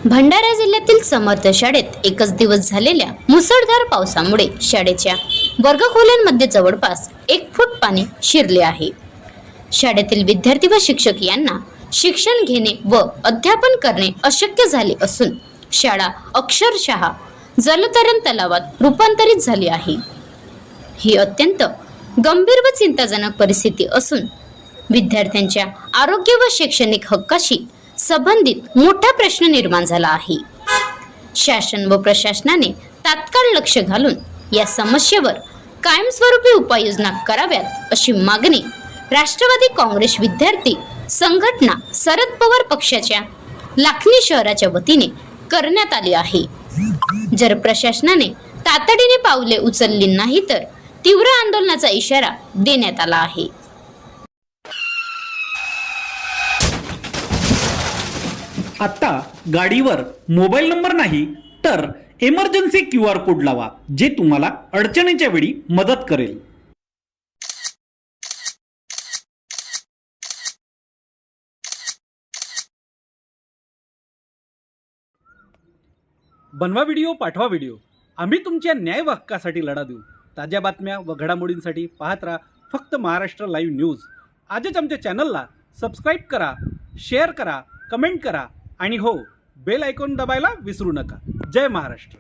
भंडारा जिल्ह्यातील समर्थ शाळेत एकच दिवस झालेल्या मुसळधार पावसामुळे शाळेच्या वर्गखोल्यांमध्ये जवळपास 1 फूट पाणी शिरले आहे। शाळेतील विद्यार्थी व शिक्षक यांना शिक्षण घेणे व अध्यापन करणे अशक्य झाले असून शाळा अक्षरशः जलतरण तलावात रूपांतरित झाली आहे। ही अत्यंत गंभीर व चिंताजनक परिस्थिती असून विद्यार्थ्यांच्या आरोग्य व शैक्षणिक हक्काशी संबंधित मोठा प्रश्न निर्माण झाला आहे। शासन व प्रशासनाने तात्काळ लक्ष घालून या समस्येवर कायमस्वरूपी उपाययोजना कराव्यात अशी मागणी राष्ट्रवादी काँग्रेस विद्यार्थी संघटना शरद पवार पक्षाच्या लाखनी शहराच्या वतीने करण्यात आली आहे। जर प्रशासनाने तातडीने पावले उचलली नाही तर तीव्र आंदोलनाचा इशारा देण्यात आला आहे। आता गाडीवर मोबाईल नंबर नाही तर इमर्जन्सी QR कोड लावा, जे तुम्हाला अडचणीच्या वेळी मदत करेल। बनवा व्हिडिओ, पाठवा व्हिडिओ, आम्ही तुमच्या न्याय व हक्कासाठी लढा देऊ। ताज्या बातम्या व घडामोडींसाठी पाहत राहा फक्त महाराष्ट्र लाईव्ह न्यूज। आजच आमच्या चॅनलला सबस्क्राईब करा, शेअर करा, कमेंट करा आणि हो, बेल आयकॉन दाबायला विसरू नका। जय महाराष्ट्र।